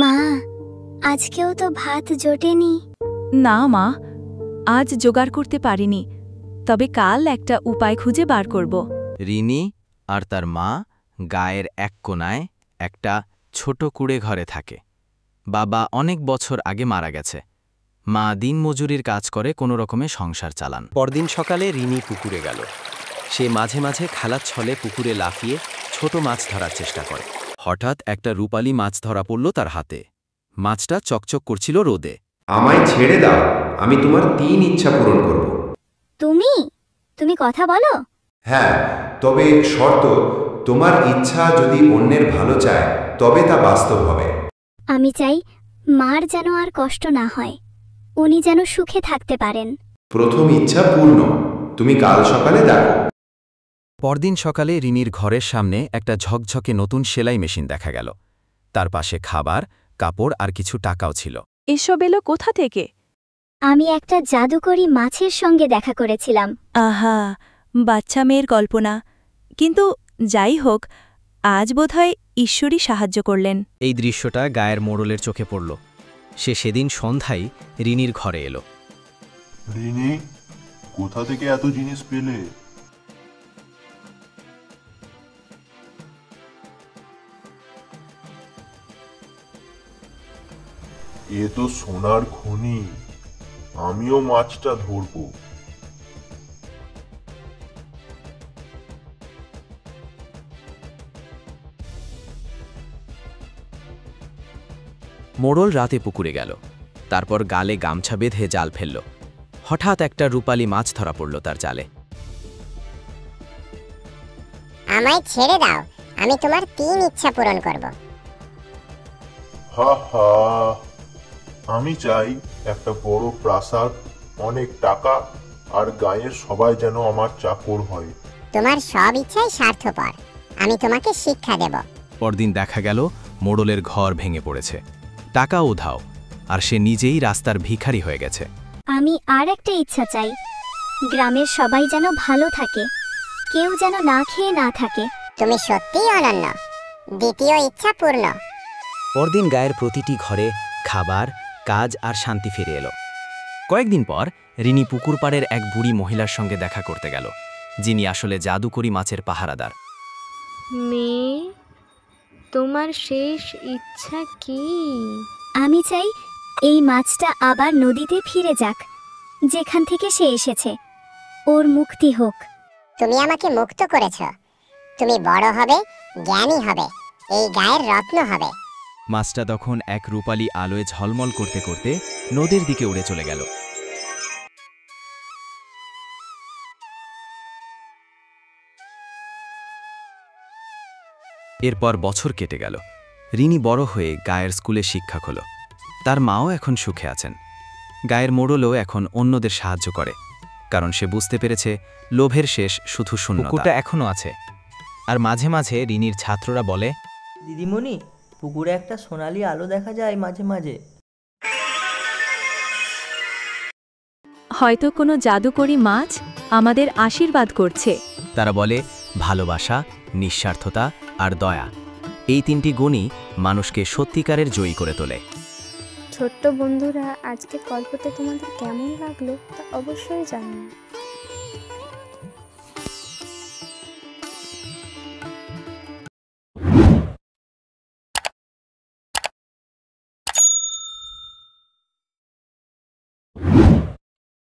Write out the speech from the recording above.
মা, আজকেও তো ভাত জোটেনি। না মা, আজ জোগাড় করতে পারিনি, তবে কাল একটা উপায় খুঁজে বার করব। রিনি আর তার মা গায়ের এক কোণায় একটা ছোট কুড়ে ঘরে থাকে। বাবা অনেক বছর আগে মারা গেছে। মা দিনমজুরির কাজ করে কোনো রকমে সংসার চালান। পরদিন সকালে রিনি পুকুরে গেল। সে মাঝে মাঝে খেলার ছলে পুকুরে লাফিয়ে ছোট মাছ ধরার চেষ্টা করে। হঠাৎ একটা রূপালী মাছ ধরা পড়ল তার হাতে। মাছটা চকচক করছিল রোদে। আমায় ছেড়ে দাও, আমি তোমার 3 ইচ্ছা পূরণ করব। তুমি কথা বলো? হ্যাঁ, তবে এক শর্ত, তোমার ইচ্ছা যদি অন্যের ভালো চায় তবে তা বাস্তব হবে। আমি চাই মার যেন আর কষ্ট না হয়, উনি যেন সুখে থাকতে পারেন। প্রথম ইচ্ছা পূর্ণ, তুমি কাল সকালে দেখো। পরদিন সকালে রিনির ঘরের সামনে একটা ঝকঝকে নতুন সেলাই মেশিন দেখা গেল। তার পাশে খাবার, কাপড় আর কিছু টাকাও ছিল। এসব এলো কোথা থেকে? আমি একটা জাদুকরি মাছের সঙ্গে দেখা করেছিলাম। আহা, বাচ্চা মেয়ের কল্পনা। কিন্তু যাই হোক, আজ বোধহয় ঈশ্বরই সাহায্য করলেন। এই দৃশ্যটা গায়ের মোড়লের চোখে পড়ল। সে সেদিন সন্ধ্যায় রিনির ঘরে এলো। রিনি, কোথা থেকে এত জিনিস পেলে? এ তো সোনার খনি, আমিও মাছটা ধরবো। মোড়ল রাতে পুকুরে গেল। তারপর গালে গামছা বেঁধে জাল ফেলল। হঠাৎ একটা রূপালী মাছ ধরা পড়ল তার জালে। আমায় ছেড়ে দাও, আমি তোমার 3 ইচ্ছা পূরণ করব। হা হা, আমি চাই একটা বড় প্রাসাদ, অনেক টাকা, আর গায়ের সবাই যেন আমার চাকর হয়। তোমার সব ইচ্ছাই স্বার্থপর, আমি তোমাকে শিক্ষা দেব। পরদিন দেখা গেল মোড়লের ঘর ভেঙে পড়েছে, টাকা উধাও, আর সে নিজেই রাস্তার ভিখারি হয়ে গেছে। আমি আর একটা ইচ্ছা চাই, গ্রামের সবাই যেন ভালো থাকে, কেউ যেন না খেয়ে না থাকে। তুমি সত্যিই অনন্য, দ্বিতীয় ইচ্ছা পূর্ণ। পরদিন গায়ের প্রতিটি ঘরে খাবার, কাজ আর শান্তি ফিরে এলো। কয়েকদিন পর রিনি পুকুর পাড়ের এক বুড়ি মহিলার সঙ্গে দেখা করতে গেল, যিনি আসলে জাদুকরি মাছের পাহারাদার। মেয়ে, তোমার শেষ ইচ্ছা কি? আমি চাই এই মাছটা আবার নদীতে ফিরে যাক, যেখান থেকে সে এসেছে, ওর মুক্তি হোক। তুমি আমাকে মুক্ত করেছ, তুমি বড় হবে, জ্ঞানী হবে, এই গায়ের রত্ন হবে। মাছটা তখন এক রূপালী আলোয় ঝলমল করতে করতে নদীর দিকে উড়ে চলে গেল। এরপর বছর কেটে গেল। রিনি বড় হয়ে গায়ের স্কুলে শিক্ষক হল। তার মাও এখন সুখে আছেন। গায়ের মোড়লও এখন অন্যদের সাহায্য করে, কারণ সে বুঝতে পেরেছে লোভের শেষ শুধু শূন্যতা। পুকুরটা এখনো আছে, আর মাঝে মাঝে রিনির ছাত্ররা বলে, দিদিমণি, পুকুরে একটা সোনালী আলো দেখা যায় মাঝে মাঝে। হয়তো কোনো জাদুকরি মাছ আমাদের আশীর্বাদ করছে। তারা বলে ভালোবাসা, নিঃস্বার্থতা আর দয়া, এই 3টি গুণই মানুষকে সত্যিকারের জয়ী করে তোলে। ছোট্ট বন্ধুরা, আজকে গল্পটা তোমাদের কেমন লাগলো তা অবশ্যই জানাও।